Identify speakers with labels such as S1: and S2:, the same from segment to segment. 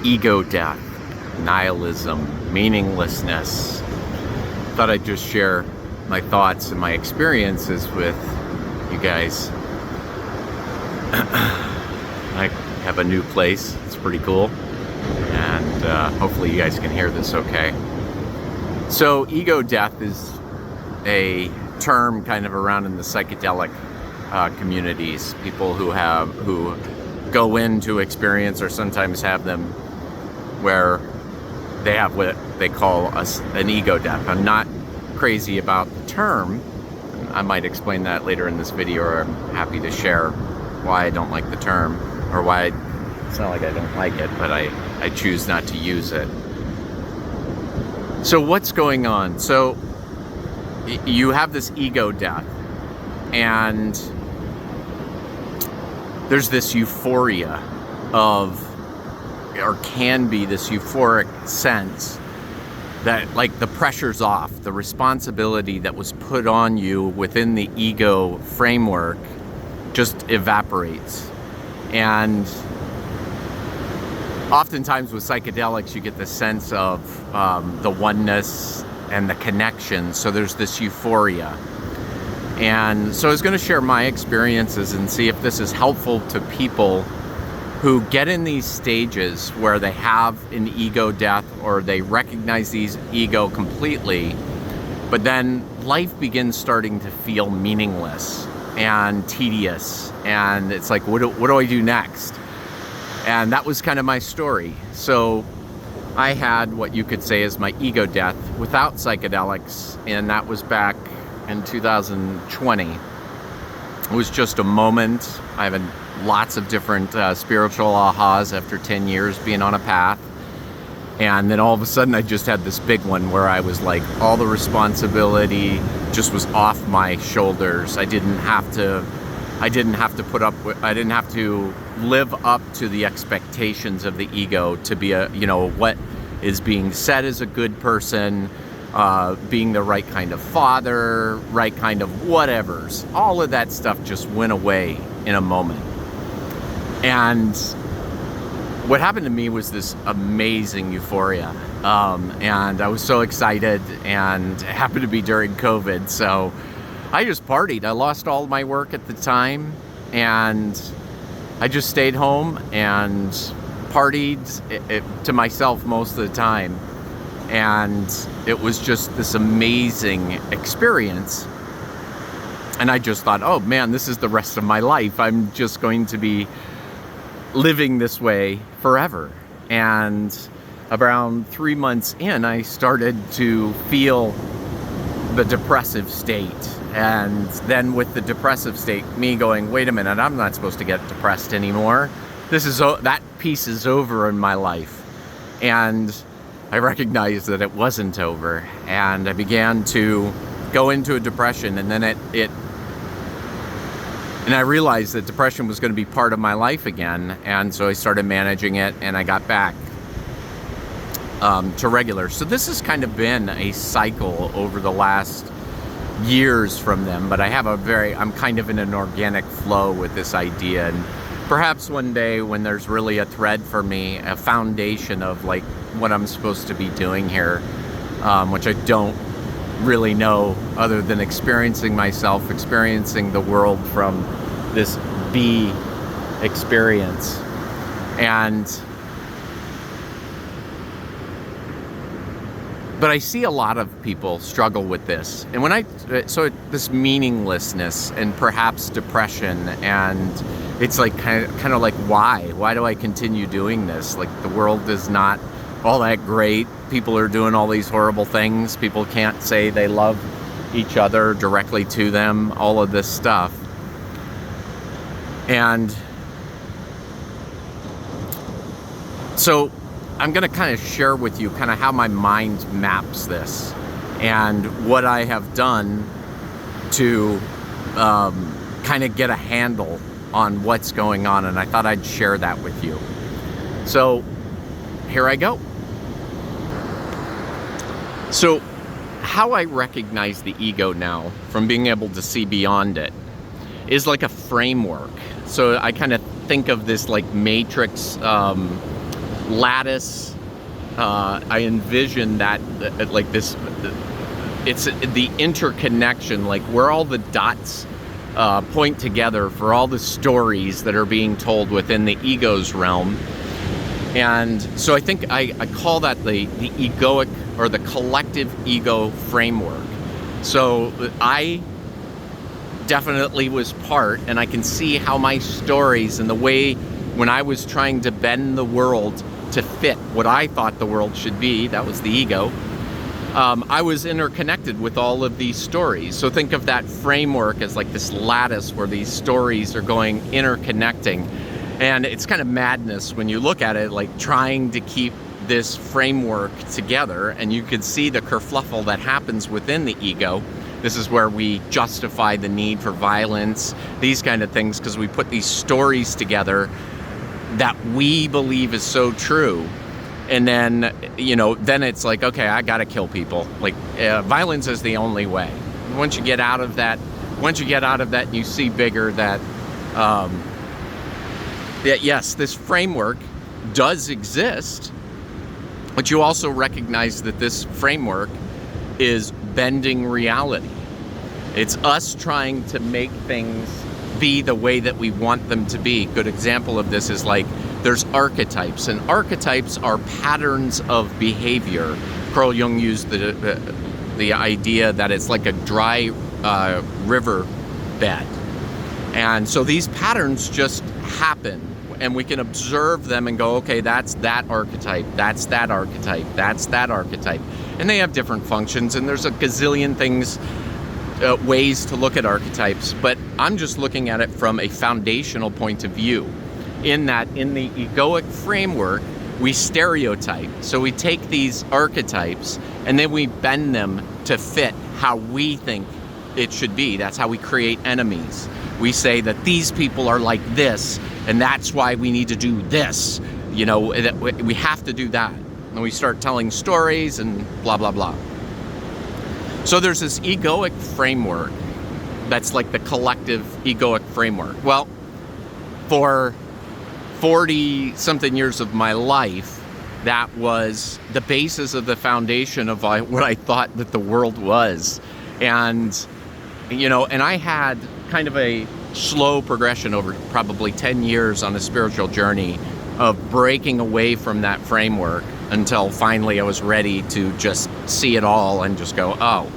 S1: ego death, nihilism, meaninglessness. Thought I'd just share my thoughts and my experiences with you guys. I have a new place. It's pretty cool. And hopefully you guys can hear this okay. So ego death is a term kind of around in the psychedelic communities. People who go into experience or sometimes have them where they have what they call an ego death. I'm not crazy about the term. I might explain that later in this video, or I'm happy to share why I don't like the term, or why it's not like I don't like it, but I choose not to use it. So what's going on? So you have this ego death, and there's this euphoria of, or can be this euphoric sense that like the pressure's off, the responsibility that was put on you within the ego framework just evaporates. And oftentimes with psychedelics, you get the sense of the oneness and the connection. So there's this euphoria. And so I was going to share my experiences and see if this is helpful to people who get in these stages where they have an ego death, or they recognize these ego completely, but then life begins starting to feel meaningless and tedious. And it's like, what do I do next? And that was kind of my story. So I had what you could say is my ego death without psychedelics, and that was back in 2020. It was just a moment. I have lots of different spiritual ahas after 10 years being on a path. And then all of a sudden I just had this big one where I was like, all the responsibility just was off my shoulders. I didn't have to live up to the expectations of the ego to be what is being said as a good person, being the right kind of father, right kind of whatevers. All of that stuff just went away in a moment. And what happened to me was this amazing euphoria. And I was so excited, and it happened to be during COVID. So I just partied. I lost all my work at the time, and I just stayed home and partied to myself most of the time. And it was just this amazing experience. And I just thought, oh man, this is the rest of my life. I'm just going to be living this way forever. And around 3 months in, I started to feel the depressive state. And then with the depressive state, me going, wait a minute, I'm not supposed to get depressed anymore. That piece is over in my life. And I recognized that it wasn't over, and I began to go into a depression, and then and I realized that depression was going to be part of my life again, and so I started managing it, and I got back to regular. So this has kind of been a cycle over the last years from them, but I'm kind of in an organic flow with this idea, and perhaps one day when there's really a thread for me, a foundation of like what I'm supposed to be doing here, which I don't really know other than experiencing the world from this B experience. But I see a lot of people struggle with this. And this meaninglessness and perhaps depression, and it's like kind of like, why do I continue doing this? Like, the world is not all that great. People are doing all these horrible things. People can't say they love each other directly to them, all of this stuff. And so I'm going to kind of share with you kind of how my mind maps this and what I have done to kind of get a handle on what's going on. And I thought I'd share that with you. So here I go. So how I recognize the ego now from being able to see beyond it is like a framework. So I kind of think of this like matrix lattice. I envision that like this, it's the interconnection, like where all the dots point together for all the stories that are being told within the ego's realm. And so I think I call that the egoic or the collective ego framework. So I definitely was part, and I can see how my stories and the way when I was trying to bend the world to fit what I thought the world should be, that was the ego, I was interconnected with all of these stories. So think of that framework as like this lattice where these stories are going interconnecting. And it's kind of madness when you look at it, like trying to keep this framework together, and you can see the kerfluffle that happens within the ego. This is where we justify the need for violence, these kind of things, because we put these stories together that we believe is so true. And then, then it's like, okay, I gotta kill people. Like, violence is the only way. Once you get out of that, and you see bigger that, yes, this framework does exist, but you also recognize that this framework is bending reality. It's us trying to make things be the way that we want them to be. Good example of this is like there's archetypes, and archetypes are patterns of behavior. Carl Jung used the idea that it's like a dry river bed. And so these patterns just happen, and we can observe them and go, okay, that's that archetype, that's that archetype, that's that archetype. And they have different functions, and there's a gazillion things, ways to look at archetypes, but I'm just looking at it from a foundational point of view. In that, in the egoic framework, we stereotype. So we take these archetypes and then we bend them to fit how we think it should be. That's how we create enemies. We say that these people are like this, and that's why we need to do this. That we have to do that. And we start telling stories and blah, blah, blah. So there's this egoic framework that's like the collective egoic framework. Well, for 40-something years of my life, that was the basis of the foundation of what I thought that the world was. And, and I had kind of a slow progression over probably 10 years on a spiritual journey of breaking away from that framework until finally I was ready to just see it all and just go, oh,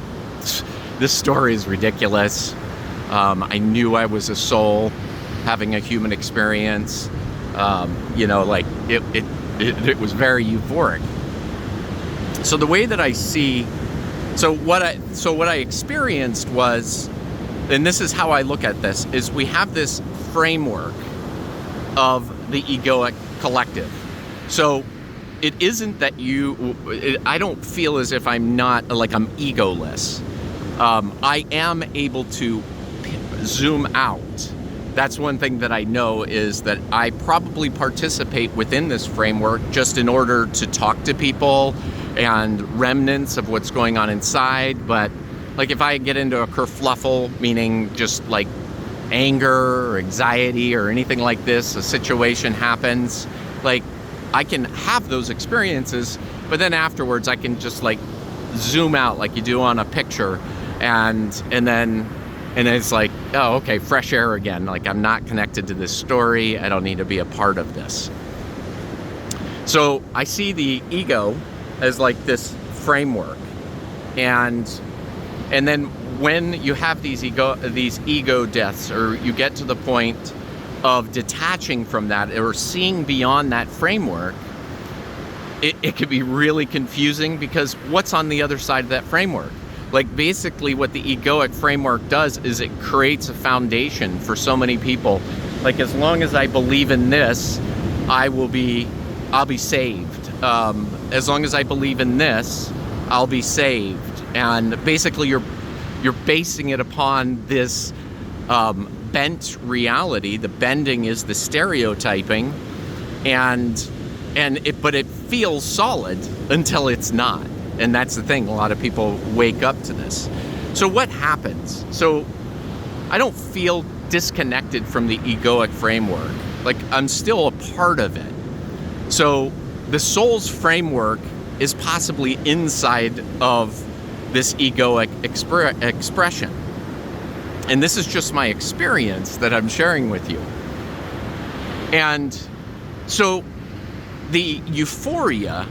S1: this story is ridiculous. I knew I was a soul having a human experience. Like it was very euphoric. So the way that I see, what I experienced was, and this is how I look at this, is we have this framework of the egoic collective. So it isn't that I don't feel as if I'm not, like I'm egoless. I am able to zoom out. That's one thing that I know, is that I probably participate within this framework just in order to talk to people and remnants of what's going on inside. But like if I get into a kerfluffle, meaning just like anger or anxiety or anything like this, a situation happens, like I can have those experiences, but then afterwards I can just like zoom out like you do on a picture, and then it's like, oh, okay, fresh air again. Like I'm not connected to this story. I don't need to be a part of this. So I see the ego as like this framework, and then when you have these ego deaths, or you get to the point of detaching from that or seeing beyond that framework, it can be really confusing, because what's on the other side of that framework? Like basically what the egoic framework does is it creates a foundation for so many people. Like as long as I believe in this, I'll be saved. As long as I believe in this, I'll be saved. And basically you're basing it upon this bent reality. The bending is the stereotyping, but it feels solid until it's not. And that's the thing, a lot of people wake up to this. So what happens? So I don't feel disconnected from the egoic framework. Like I'm still a part of it. So the soul's framework is possibly inside of this egoic expression. And this is just my experience that I'm sharing with you. And so the euphoria,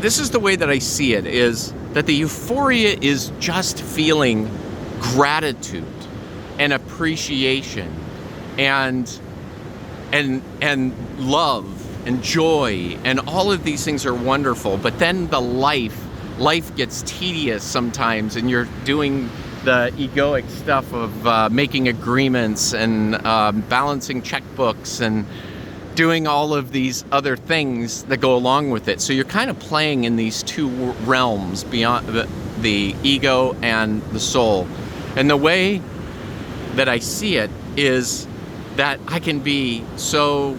S1: this is the way that I see it, is that the euphoria is just feeling gratitude and appreciation and love and joy, and all of these things are wonderful. But then the life gets tedious sometimes, and you're doing the egoic stuff of making agreements and balancing checkbooks and doing all of these other things that go along with it. So you're kind of playing in these two realms beyond the ego and the soul. And the way that I see it is that I can be so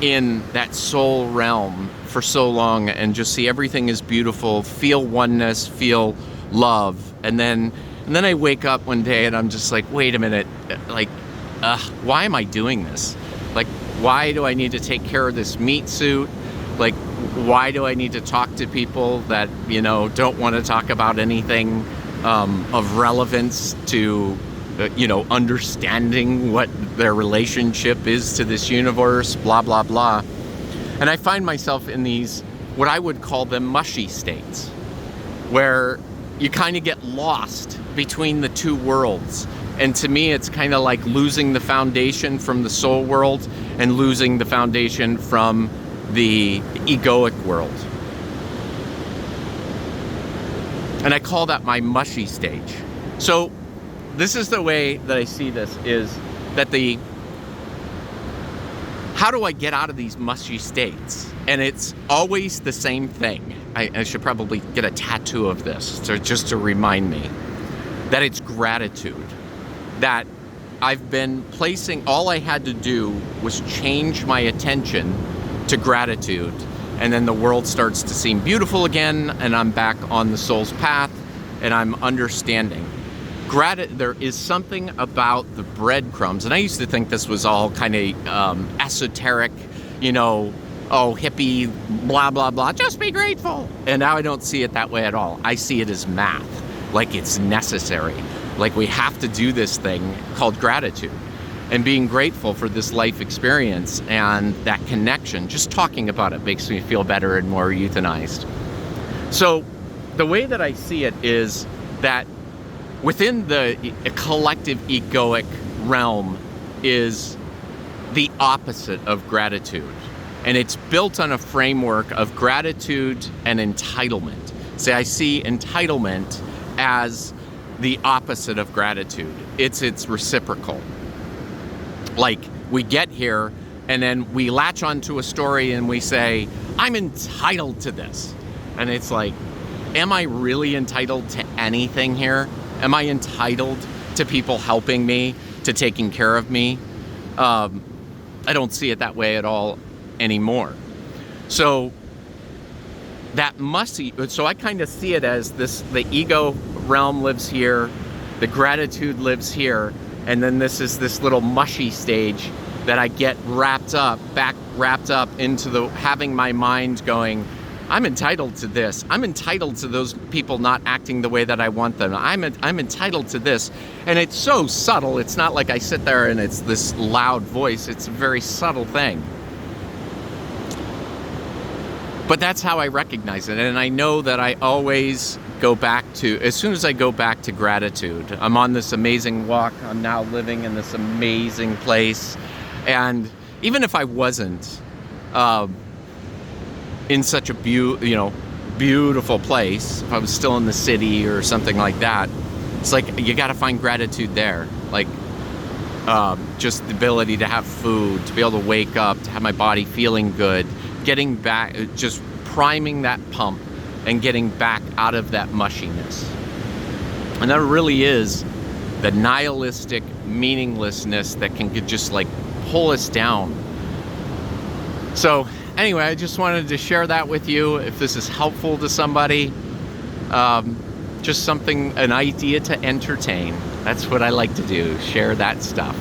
S1: in that soul realm for so long and just see everything is beautiful, feel oneness, feel love. And then I wake up one day and I'm just like, wait a minute, like, why am I doing this? Like, why do I need to take care of this meat suit? Like, why do I need to talk to people that, don't want to talk about anything of relevance to, understanding what their relationship is to this universe, blah, blah, blah. And I find myself in these, what I would call them mushy states, where you kind of get lost between the two worlds. And to me, it's kind of like losing the foundation from the soul world and losing the foundation from the egoic world. And I call that my mushy stage. So this is the way that I see this, is that how do I get out of these mushy states? And it's always the same thing. I should probably get a tattoo of this just to remind me that it's gratitude. That I've been placing, all I had to do was change my attention to gratitude, and then the world starts to seem beautiful again, and I'm back on the soul's path, and I'm understanding. There is something about the breadcrumbs, and I used to think this was all kind of esoteric, hippie, blah, blah, blah, just be grateful. And now I don't see it that way at all. I see it as math, like it's necessary. Like we have to do this thing called gratitude, and being grateful for this life experience and that connection. Just talking about it makes me feel better and more euthanized. So the way that I see it is that within the collective egoic realm is the opposite of gratitude. And it's built on a framework of gratitude and entitlement. So I see entitlement as the opposite of gratitude. It's reciprocal. Like, we get here and then we latch onto a story and we say, I'm entitled to this. And it's like, am I really entitled to anything here? Am I entitled to people helping me, to taking care of me? I don't see it that way at all anymore. So I kind of see it as this: the ego realm lives here, the gratitude lives here, and then this is this little mushy stage that I get wrapped up into having my mind going, I'm entitled to this. I'm entitled to those people not acting the way that I want them. I'm entitled to this. And it's so subtle. It's not like I sit there and it's this loud voice. It's a very subtle thing. But that's how I recognize it. And I know that I always go back to, as soon as I go back to gratitude, I'm on this amazing walk. I'm now living in this amazing place. And even if I wasn't in such a beautiful place, if I was still in the city or something like that, it's like you got to find gratitude there. Like just the ability to have food, to be able to wake up, to have my body feeling good, getting back, just priming that pump and getting back out of that mushiness. And that really is the nihilistic meaninglessness that can just like pull us down. So anyway, I just wanted to share that with you. If this is helpful to somebody, just an idea to entertain. That's what I like to do, share that stuff.